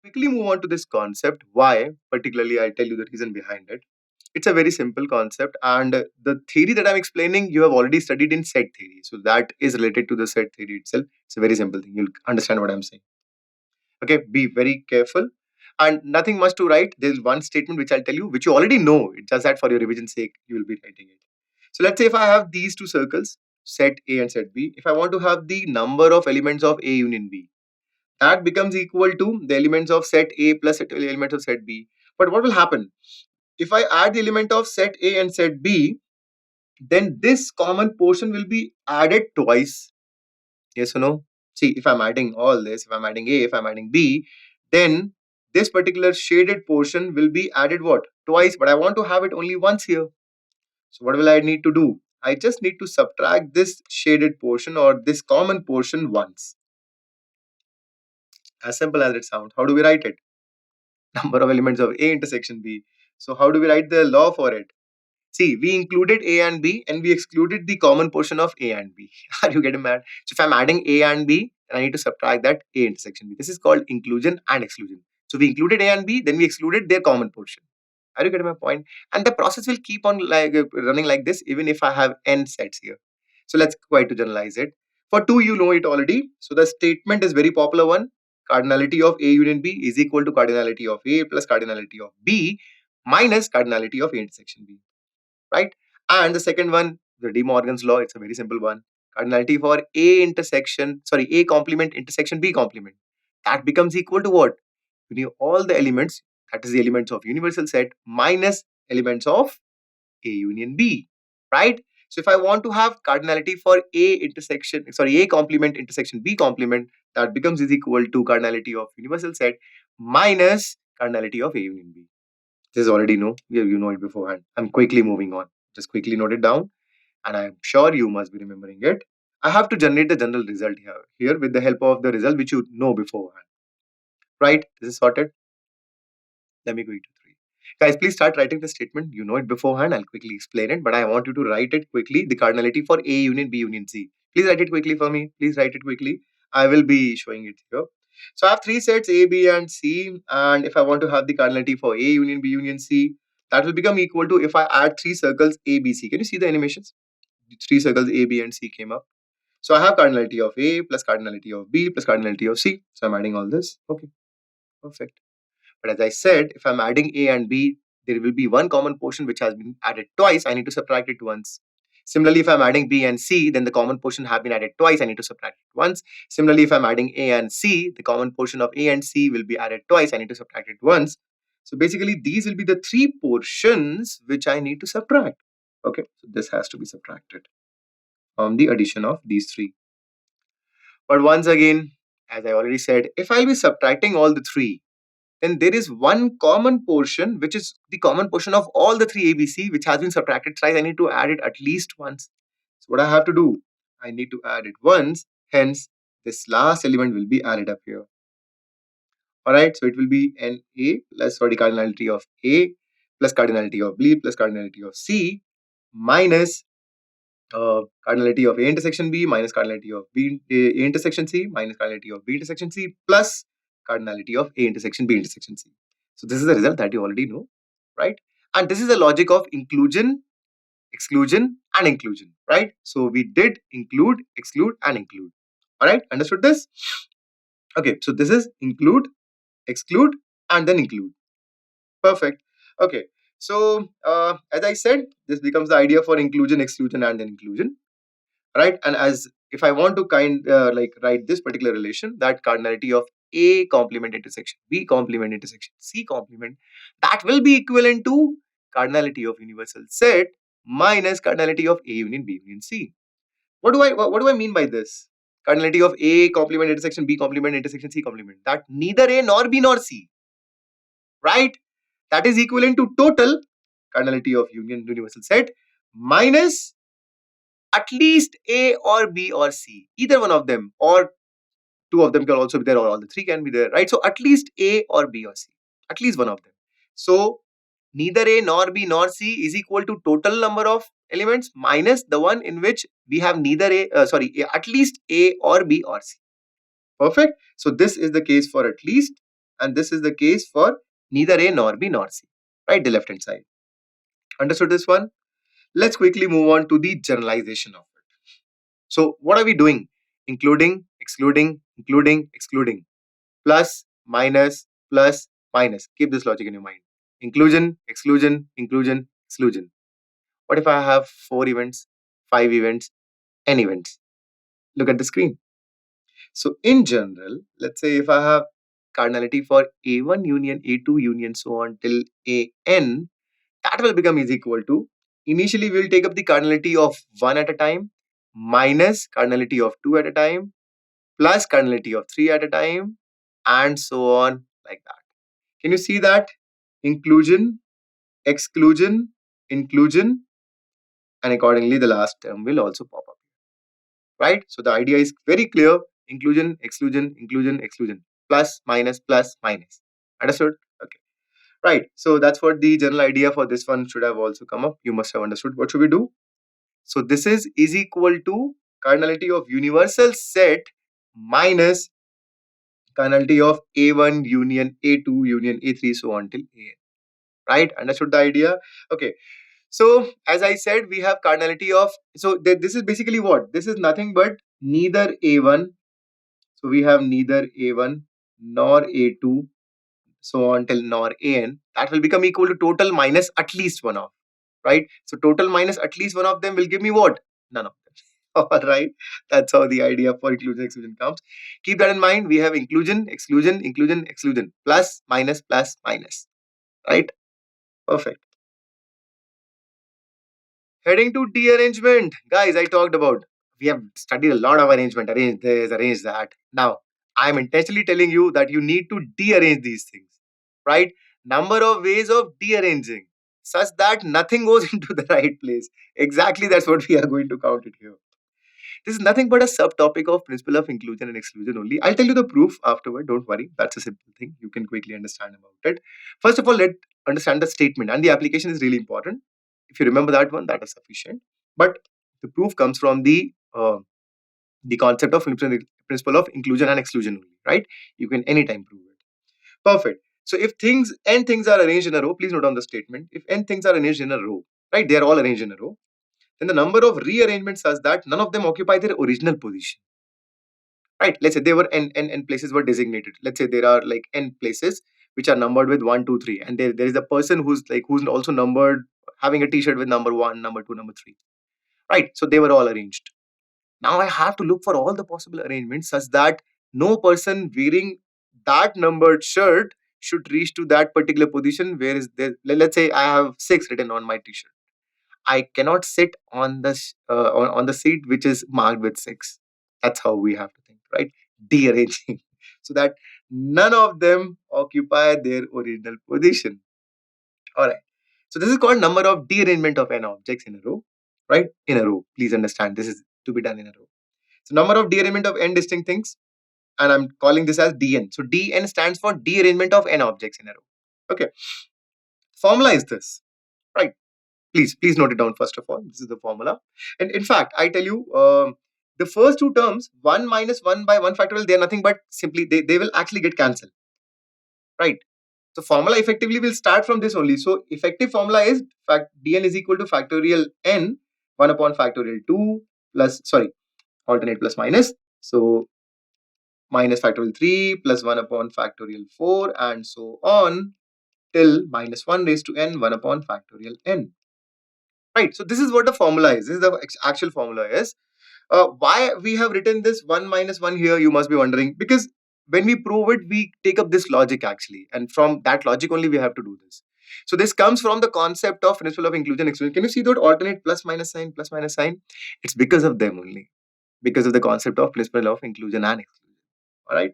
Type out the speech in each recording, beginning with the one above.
Quickly move on to this concept. Why? Particularly, I'll tell you the reason behind it. It's a very simple concept, and the theory that I'm explaining, you have already studied in set theory. So that is related to the set theory itself. It's a very simple thing. You'll understand what I'm saying. Okay, be very careful. And nothing much to write. There's one statement which I'll tell you, which you already know. It's just that for your revision's sake, you will be writing it. So let's say if I have these two circles, set A and set B, if I want to have the number of elements of A union B, that becomes equal to the elements of set A plus the elements of set B. But what will happen? If I add the element of set A and set B, then this common portion will be added twice. Yes or no? See, if I'm adding all this, if I'm adding A, if I'm adding B, then this particular shaded portion will be added what? Twice, but I want to have it only once here. So what will I need to do? I just need to subtract this shaded portion or this common portion once. As simple as it sounds. How do we write it? Number of elements of A intersection B. So how do we write the law for it? See, we included A and B and we excluded the common portion of A and B. Are you getting mad? So if I'm adding A and B, then I need to subtract that A intersection B. This is called inclusion and exclusion. So we included A and B, then we excluded their common portion. Are you getting my point? And the process will keep on running like this even if I have n sets here. So let's try to generalize it. For 2, you know it already. So the statement is very popular one. Cardinality of A union B is equal to cardinality of A plus cardinality of B minus cardinality of A intersection B. Right? And the second one, the De Morgan's law, it's a very simple one. Cardinality for A complement intersection B complement. That becomes equal to what? You know all the elements, that is the elements of universal set minus elements of A union B. Right? So if I want to have cardinality for A complement intersection B complement, that becomes is equal to cardinality of universal set minus cardinality of A union B. This is already know. You know it beforehand. I'm quickly moving on. Just quickly note it down, and I'm sure you must be remembering it. I have to generate the general result here with the help of the result which you know beforehand. Right? This is sorted. Let me go to 3. Guys, please start writing the statement. You know it beforehand. I'll quickly explain it, but I want you to write it quickly. The cardinality for A union B union C. Please write it quickly for me. Please write it quickly. I will be showing it here. So I have 3 sets A, B, and C. And if I want to have the cardinality for A union B union C, that will become equal to if I add 3 circles A, B, C. Can you see the animations? The 3 circles A, B, and C came up. So I have cardinality of A plus cardinality of B plus cardinality of C. So I'm adding all this. Okay, perfect. But as I said, if I'm adding A and B, there will be one common portion which has been added twice. I need to subtract it once. Similarly, if I'm adding B and C, then the common portion have been added twice. I need to subtract it once. Similarly, if I'm adding A and C, the common portion of A and C will be added twice. I need to subtract it once. So basically, these will be the 3 portions which I need to subtract. Okay, so this has to be subtracted from the addition of these 3. But once again, as I already said, if I'll be subtracting all the 3, then there is one common portion which is the common portion of all the 3 ABC which has been subtracted twice. I need to add it at least once. So what I have to do, I need to add it once. Hence, this last element will be added up here. Alright, so it will be cardinality of A plus cardinality of B plus cardinality of C minus cardinality of A intersection B minus cardinality of A intersection C minus cardinality of B intersection C plus cardinality of A intersection B intersection C. So this is the result that you already know, right? And this is the logic of inclusion, exclusion, and inclusion, right? So we did include, exclude, and include. All right, understood this? Okay, so this is include, exclude, and then include. Perfect. Okay, so as I said, this becomes the idea for inclusion, exclusion, and then inclusion, right? And as if I want to write this particular relation, that cardinality of A complement intersection B complement intersection C complement, that will be equivalent to cardinality of universal set minus cardinality of A union B union C. What do I mean by this? Cardinality of A complement intersection B complement intersection C complement, that neither A nor B nor C, right? That is equivalent to total cardinality of universal set minus at least A or B or C, either one of them, or 2 of them can also be there, or all the 3 can be there, right? So at least A or B or C, at least one of them. So neither A nor B nor C is equal to total number of elements minus the one in which we have at least A or B or C. Perfect. So this is the case for at least, and this is the case for neither A nor B nor C, right? The left hand side. Understood this one? Let's quickly move on to the generalization of it. So what are we doing? Including, excluding, excluding. Plus, minus, plus, minus. Keep this logic in your mind. Inclusion, exclusion, inclusion, exclusion. What if I have 4 events, 5 events, n events? Look at the screen. So in general, let's say if I have cardinality for A1 union A2 union so on till AN, that will become is equal to, initially we will take up the cardinality of 1 at a time, minus cardinality of 2 at a time, plus cardinality of 3 at a time, and so on like that. Can you see that? Inclusion, exclusion, inclusion, and accordingly the last term will also pop up, right? So the idea is very clear: inclusion, exclusion, inclusion, exclusion, plus, minus, plus, minus. Understood? Okay. Right. So that's what the general idea for this one should have also come up. You must have understood. What should we do? So this is equal to cardinality of universal set minus cardinality of A1 union A2 union A3 so on till AN. Right? Understood the idea? Okay. So as I said, we have cardinality of, so this is basically what? This is nothing but neither A1. So we have neither A1 nor A2 so on till nor AN. That will become equal to total minus at least one of, right? So total minus at least one of them will give me what? None of them. All right. That's how the idea for inclusion exclusion comes. Keep that in mind. We have inclusion, exclusion, inclusion, exclusion, plus, minus, plus, minus. Right? Perfect. Heading to D arrangement. Guys, I talked about, we have studied a lot of arrangement, arrange this, arrange that. Now, I'm intentionally telling you that you need to dearrange these things, right? Number of ways of dearranging such that nothing goes into the right place. Exactly, that's what we are going to count it here. This is nothing but a subtopic of principle of inclusion and exclusion only. I'll tell you the proof afterward. Don't worry. That's a simple thing. You can quickly understand about it. First of all, let's understand the statement, and the application is really important. If you remember that one, that is sufficient. But the proof comes from the concept of principle of inclusion and exclusion only, right? You can anytime prove it. Perfect. So if n things are arranged in a row, please note on the statement. If n things are arranged in a row, right? They are all arranged in a row. Then the number of rearrangements such that none of them occupy their original position. Right? Let's say there were n places were designated. Let's say there are like n places which are numbered with 1, 2, 3, and there is a person who's also numbered, having a T-shirt with number 1, number 2, number 3. Right? So they were all arranged. Now I have to look for all the possible arrangements such that no person wearing that numbered shirt should reach to that particular position. Where is there? Let's say I have 6 written on my T-shirt. I cannot sit on on the seat which is marked with 6. That's how we have to think, right? Dearranging so that none of them occupy their original position. All right. So this is called number of dearrangement of n objects in a row, right? In a row. Please understand this is to be done in a row. So number of dearrangement of n distinct things, and I'm calling this as dn. So dn stands for dearrangement of n objects in a row. Okay. Formula is this, right? Please note it down first of all. This is the formula. And in fact, I tell you, the first two terms, 1 minus 1 by 1 factorial, they are nothing but simply, they will actually get cancelled, right? So formula effectively will start from this only. So effective formula is dn is equal to factorial n 1 upon factorial 2 plus, sorry, alternate plus minus. So minus factorial 3 plus 1 upon factorial 4 and so on till minus 1 raised to n 1 upon factorial n. Right. So this is what the formula is. This is the actual formula is. Why we have written this 1 minus 1 here, you must be wondering. Because when we prove it, we take up this logic actually. And from that logic only, we have to do this. So this comes from the concept of principle of inclusion exclusion. Can you see that alternate plus minus sign, plus minus sign? It's because of them only. Because of the concept of principle of inclusion and exclusion. All right.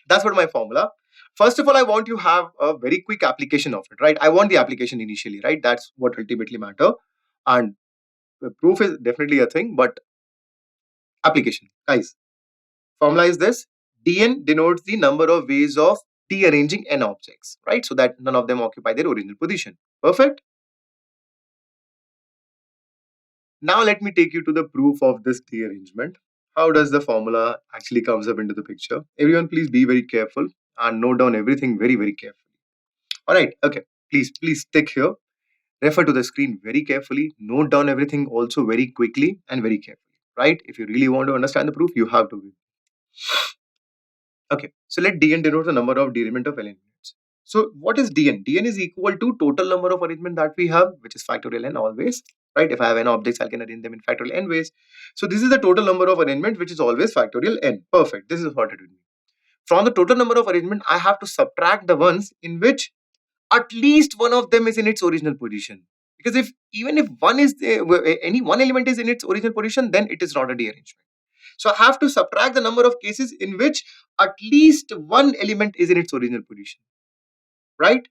That's what my formula. First of all, I want you to have a very quick application of it, right? I want the application initially, right? That's what ultimately matter. And the proof is definitely a thing, but application. Guys, formula is this. dn denotes the number of ways of dearranging n objects, right? So that none of them occupy their original position. Perfect. Now let me take you to the proof of this dearrangement. How does the formula actually comes up into the picture? Everyone please be very careful. and note down everything very, very carefully. All right. Okay. Please stick here. Refer to the screen very carefully. Note down everything also very quickly and very carefully. Right? If you really want to understand the proof, you have to. Okay. So let Dn denote the number of derivation of elements. So what is Dn? Dn is equal to total number of arrangement that we have, which is factorial n always. Right? If I have n objects, I can arrange them in factorial n ways. So this is the total number of arrangement, which is always factorial n. Perfect. This is what it will be. From the total number of arrangement, I have to subtract the ones in which at least one of them is in its original position. Because if even if one is any one element is in its original position, then it is not a dearrangement. So I have to subtract the number of cases in which at least one element is in its original position. Right?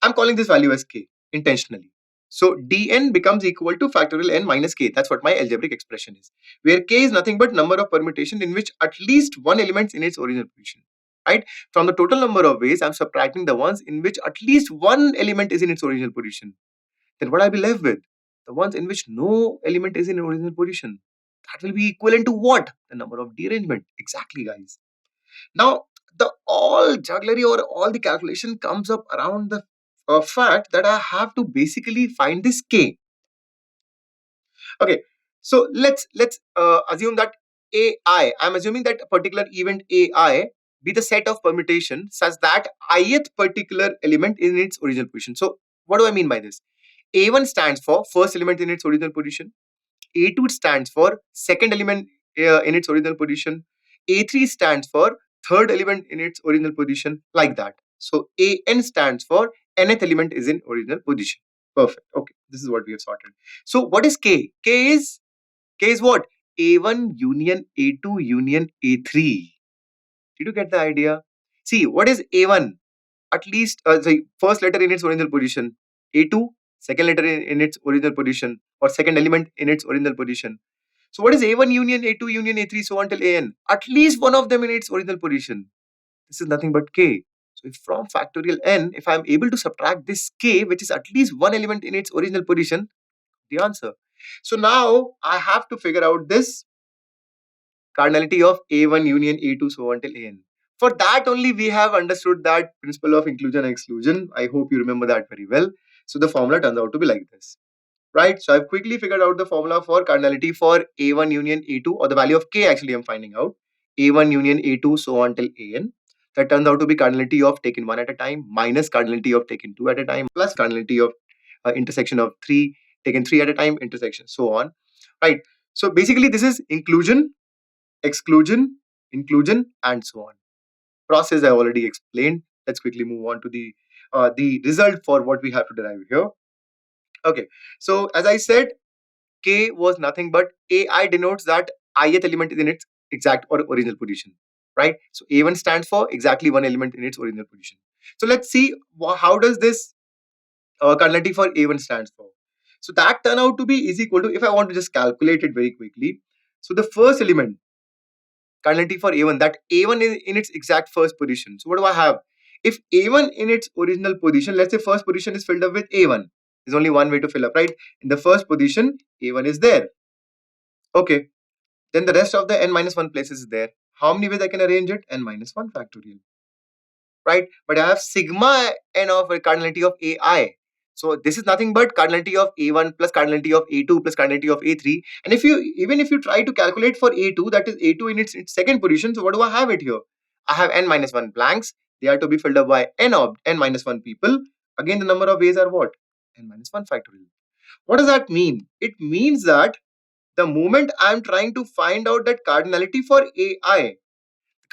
I'm calling this value as k intentionally. So dn becomes equal to factorial n minus k. That's what my algebraic expression is. Where k is nothing but number of permutation in which at least one element is in its original position. Right? From the total number of ways, I'm subtracting the ones in which at least one element is in its original position. Then what I'll be left with? The ones in which no element is in original position. That will be equivalent to what? The number of derangement. Exactly, guys. Now, the all jugglery or all the calculation comes up around the fact that I have to basically find this k. Okay, so let's assume that ai. I'm assuming that a particular event ai be the set of permutation such that ith particular element is in its original position. So what do I mean by this? A1 stands for first element in its original position. A2 stands for second element in its original position. A3 stands for third element in its original position, like that. So AN stands for nth element is in original position. Perfect. Okay, this is what we have sorted. So what is K? K is what? A1 union A2 union A3. Did you get the idea? See, what is A1? At least the first letter in its original position. A2, second letter in its original position, or second element in its original position. So what is A1 union A2 union A3 so on till AN? At least one of them in its original position. This is nothing but K. So if from factorial n, if I am able to subtract this K, which is at least one element in its original position, the answer. So now I have to figure out this cardinality of A1 union A2 so on till AN. For that only we have understood that principle of inclusion and exclusion. I hope you remember that very well. So the formula turns out to be like this. Right? So I've quickly figured out the formula for cardinality for A1 union A2, or the value of K actually I'm finding out. A1 union A2 so on till AN. That turns out to be cardinality of taken one at a time minus cardinality of taken two at a time plus cardinality of intersection of three taken three at a time intersection so on. Right? So basically this is inclusion, exclusion, inclusion, and so on. Process I already explained. Let's quickly move on to the result for what we have to derive here. Okay, so as I said, K was nothing but AI denotes that ith element is in its exact or original position, right? So A1 stands for exactly one element in its original position. So let's see how does this cardinality for A1 stands for. So that turn out to be is equal to, if I want to just calculate it very quickly. So the first element cardinality for A1, that A1 is in its exact first position. So what do I have? If A1 in its original position, let's say first position is filled up with A1. There's only one way to fill up, right? In the first position, A1 is there. Okay. Then the rest of the n minus 1 places is there. How many ways I can arrange it? N minus 1 factorial. Right? But I have sigma n of cardinality of AI. So this is nothing but cardinality of A1 plus cardinality of A2 plus cardinality of A3. And even if you try to calculate for A2, that is A2 in its second position, so what do I have it here? I have n minus 1 blanks. They are to be filled up by n minus 1 people. Again, the number of ways are what? N minus 1 factorial. What does that mean? It means that the moment I'm trying to find out that cardinality for AI,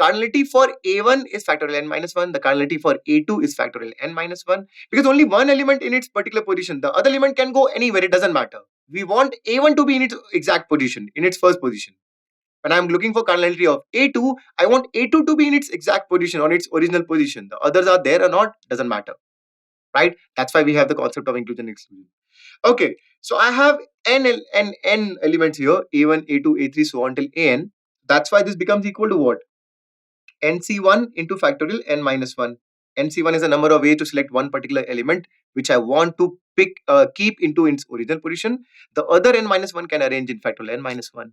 cardinality for A1 is factorial n minus 1, the cardinality for A2 is factorial n minus 1, because only one element in its particular position. The other element can go anywhere, it doesn't matter. We want A1 to be in its exact position, in its first position. When I'm looking for cardinality of A2, I want A2 to be in its exact position, on its original position. The others are there or not, doesn't matter. Right? That's why we have the concept of inclusion and exclusion. Okay, so I have n elements here, A1, A2, A3, so on till an. That's why this becomes equal to what? NC1 into factorial n minus 1. NC1 is the number of ways to select one particular element which I want to keep into its original position. The other n minus 1 can arrange in factorial n minus 1.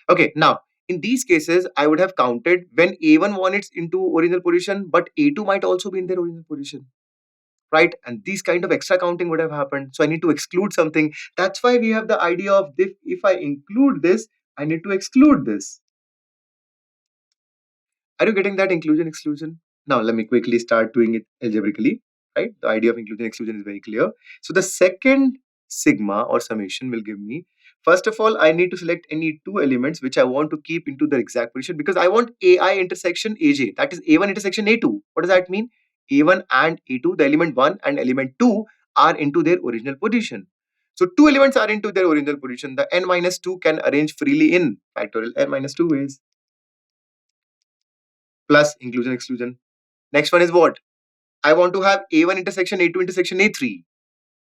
Okay, now In these cases, I would have counted when A1 won its into original position, but A2 might also be in their original position, right? And these kind of extra counting would have happened. So I need to exclude something. That's why we have the idea of this. If I include this, I need to exclude this. Are you getting that inclusion exclusion? Now let me quickly start doing it algebraically, right? The idea of inclusion exclusion is very clear. So the second sigma or summation will give me, first of all, I need to select any two elements which I want to keep into the exact position because I want AI intersection AJ. That is A1 intersection A2. What does that mean? A1 and A2, the element 1 and element 2 are into their original position. So two elements are into their original position. The n minus 2 can arrange freely in factorial n minus 2 ways. Plus inclusion exclusion. Next one is what? I want to have A1 intersection A2 intersection A3.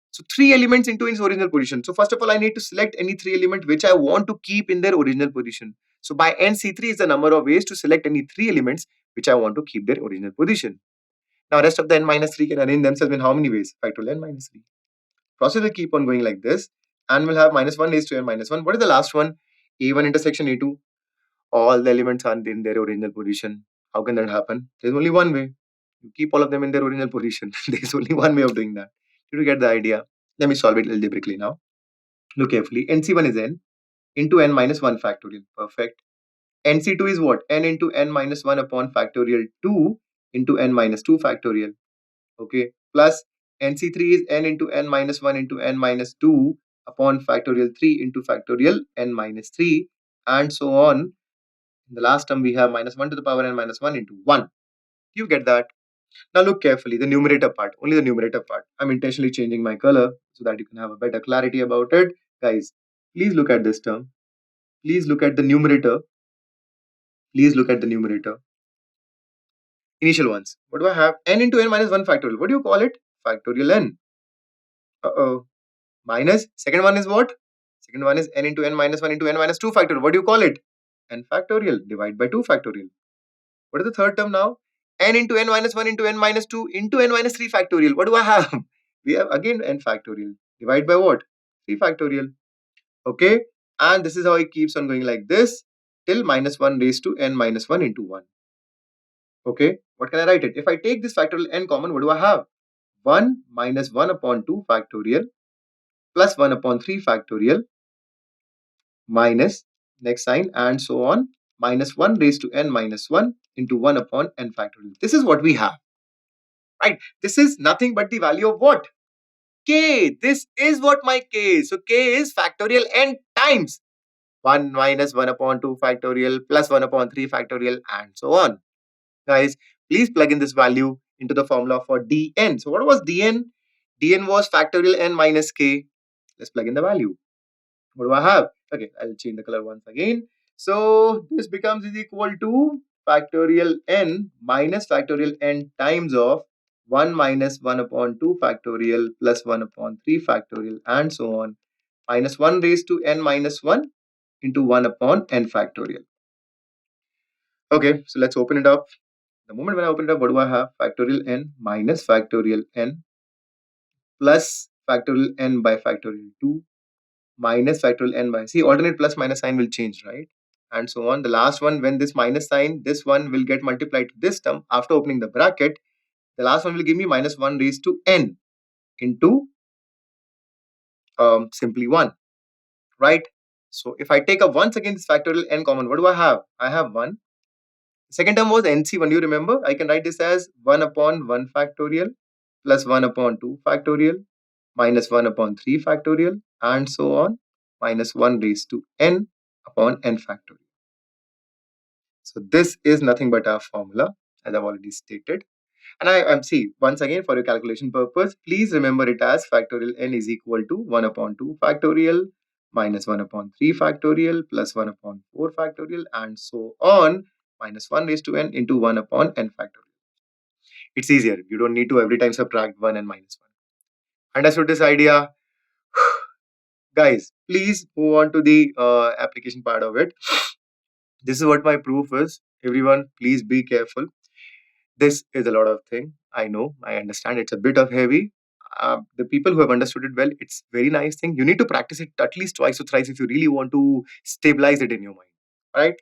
So three elements into its original position. So first of all, I need to select any three element which I want to keep in their original position. So by n C3 is the number of ways to select any three elements which I want to keep their original position. Now rest of the n minus 3 can arrange themselves in how many ways? Factorial n minus 3. Process will keep on going like this and we'll have minus 1 raised to n minus 1. What is the last one? A1 intersection A2. All the elements are in their original position. How can that happen? There's only one way. You keep all of them in their original position. There's only one way of doing that. You get the idea. Let me solve it algebraically now. Look carefully. NC1 is n into n minus 1 factorial. Perfect. NC2 is what? N into n minus 1 upon factorial 2 into n minus 2 factorial. Okay. Plus NC3 is n into n minus 1 into n minus 2 upon factorial 3 into factorial n minus 3 and so on. In the last term, we have minus 1 to the power n minus 1 into 1. You get that? Now look carefully, the numerator part, only the numerator part. I'm intentionally changing my color so that you can have a better clarity about it. Guys, please look at this term. Please look at the numerator. Please look at the numerator. Initial ones. What do I have? N into n minus 1 factorial. What do you call it? Factorial n. Uh-oh. Minus. Second one is what? Second one is n into n minus 1 into n minus 2 factorial. What do you call it? N factorial. Divide by 2 factorial. What is the third term now? N into n minus 1 into n minus 2 into n minus 3 factorial. What do I have? We have again n factorial. Divide by what? 3 factorial. Okay. And this is how it keeps on going like this till minus 1 raised to n minus 1 into 1. Okay. What can I write it? If I take this factorial n common, what do I have? 1 minus 1 upon 2 factorial plus 1 upon 3 factorial minus next sign and so on minus 1 raised to n minus 1 into 1 upon n factorial. This is what we have. Right? This is nothing but the value of what? K. This is what my K is. So K is factorial n times 1 minus 1 upon 2 factorial plus 1 upon 3 factorial and so on. Guys, please plug in this value into the formula for Dn. So what was Dn? Dn was factorial n minus K. Let's plug in the value. What do I have? Okay, I'll change the color once again. So this becomes is equal to factorial n minus factorial n times of 1 minus 1 upon 2 factorial plus 1 upon 3 factorial and so on minus 1 raised to n minus 1 into 1 upon n factorial. Okay, so let's open it up. The moment when I open it up, what do I have? Factorial n minus factorial n plus factorial n by factorial 2 minus factorial n by, see, alternate plus minus sign will change, right? And so on. The last one, when this minus sign, this one will get multiplied to this term after opening the bracket. The last one will give me minus 1 raised to n into simply 1, right? So if I take up once again this factorial n common, what do I have? I have 1. The second term was NC1, you remember? I can write this as 1 upon 1 factorial plus 1 upon 2 factorial minus 1 upon 3 factorial and so on minus 1 raised to n upon n factorial. So this is nothing but our formula, as I've already stated. And I see, once again, for your calculation purpose, please remember it as factorial n is equal to 1 upon 2 factorial minus 1 upon 3 factorial plus 1 upon 4 factorial and so on minus 1 raised to n into 1 upon n factorial. It's easier. You don't need to every time subtract 1 and minus 1. Understood this idea? Guys, please move on to the application part of it. This is what my proof is. Everyone, please be careful. This is a lot of thing. I know, I understand. It's a bit of heavy. The people who have understood it well, it's very nice thing. You need to practice it at least twice or thrice if you really want to stabilize it in your mind. Right?